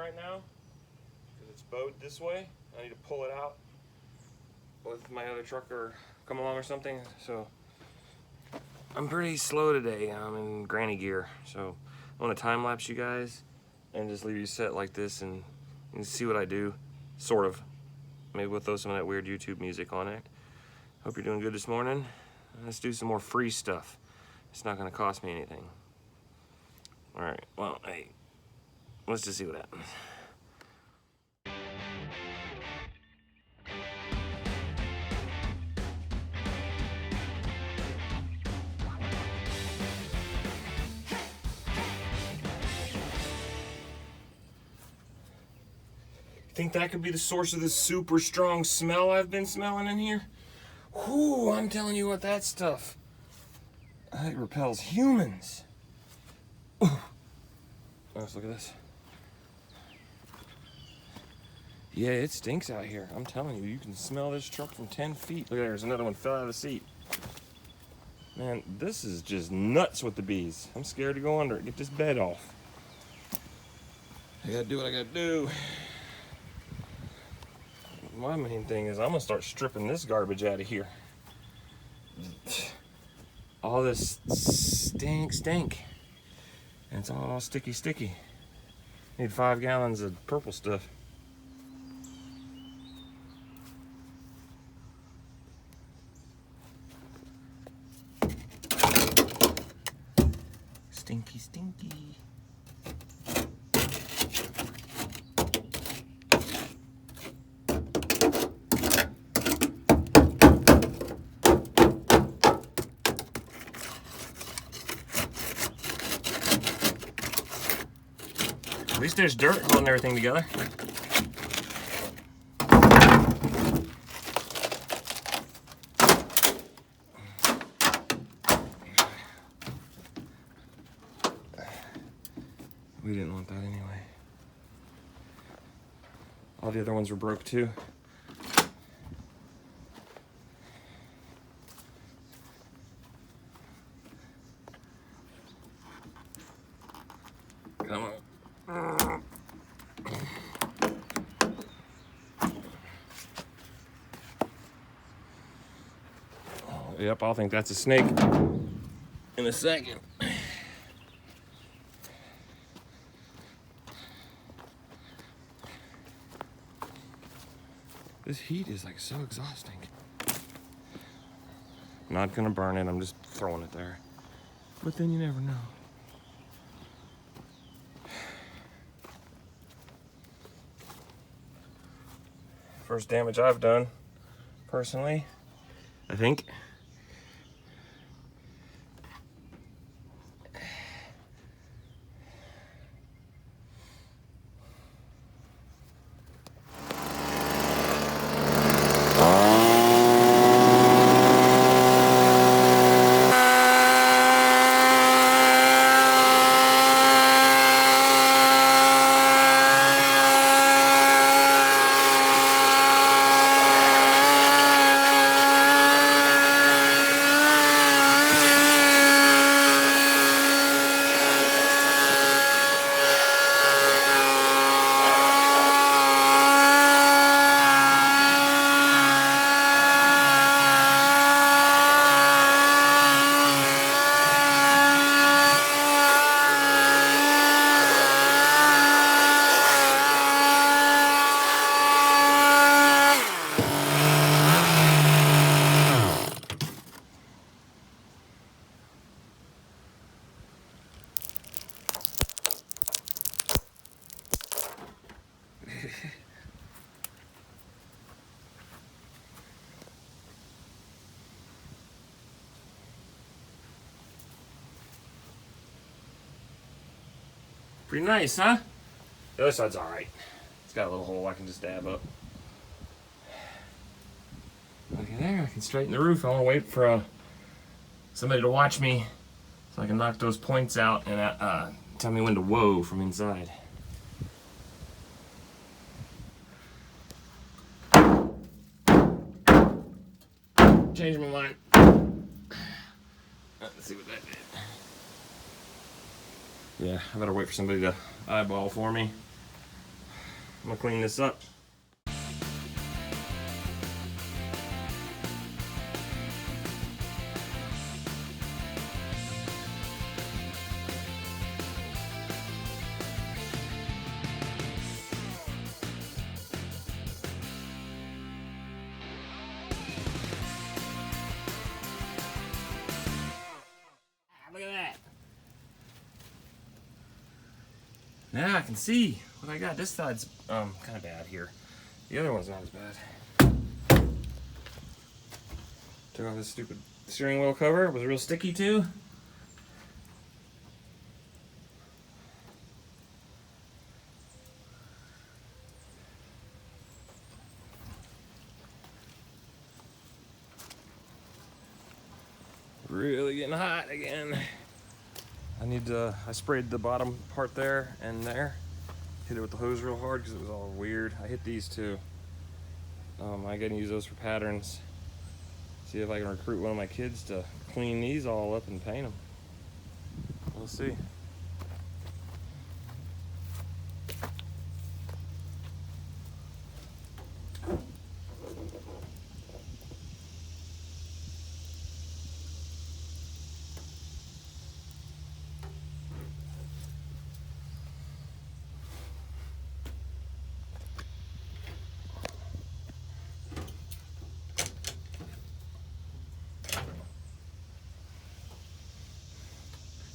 right now because it's bowed this way. I need to pull it out with my other trucker come along or something. So I'm pretty slow today. I'm in granny gear, so I want to time lapse you guys and just leave you set like this and see what I do, sort of. Maybe we'll throw some of that weird YouTube music on it. Hope you're doing good this morning. Let's do some more free stuff. It's not gonna cost me anything. All right, well, hey, let's just see what happens. Think that could be the source of this super strong smell I've been smelling in here? Whoo, I'm telling you what, that stuff, it repels humans. Ooh. Let's look at this. Yeah, it stinks out here. I'm telling you, you can smell this truck from 10 feet. Look, there's another one fell out of the seat. Man, this is just nuts with the bees. I'm scared to go under it. Get this bed off. I gotta do what I gotta do. My main thing is I'm gonna start stripping this garbage out of here. All this stink. And it's all sticky. Need 5 gallons of purple stuff. Stinky. At least there's dirt holding everything together. We didn't want that anyway. All the other ones were broke too. Come on. Yep, I'll think that's a snake in a second. This heat is like so exhausting. I'm not gonna burn it, I'm just throwing it there. But then you never know. First damage I've done, personally, I think. Pretty nice, huh? The other side's alright. It's got a little hole I can just dab up. Look at there, I can straighten the roof. I want to wait for somebody to watch me so I can knock those points out and tell me when to whoa from inside. Changed my mind. Let's see what that did. Yeah, I better wait for somebody to eyeball for me. I'm gonna clean this up. Look at that. Now I can see what I got. This side's kind of bad here. The other one's not as bad. Took off this stupid steering wheel cover. It was real sticky too. Really getting hot again. I sprayed the bottom part there and there. Hit it with the hose real hard because it was all weird. I hit these too. I gotta use those for patterns. See if I can recruit one of my kids to clean these all up and paint them. We'll see.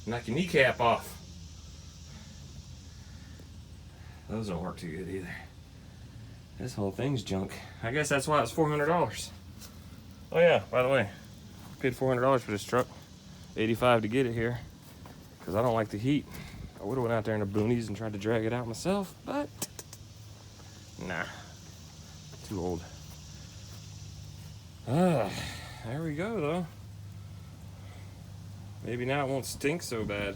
Knock your kneecap off. Those don't work too good either. This whole thing's junk. I guess that's why it's $400. Oh yeah, by the way, paid $400 for this truck. $85 to get it here, because I don't like the heat. I would have went out there in the boonies and tried to drag it out myself, but nah, too old. There we go though. Maybe now it won't stink so bad.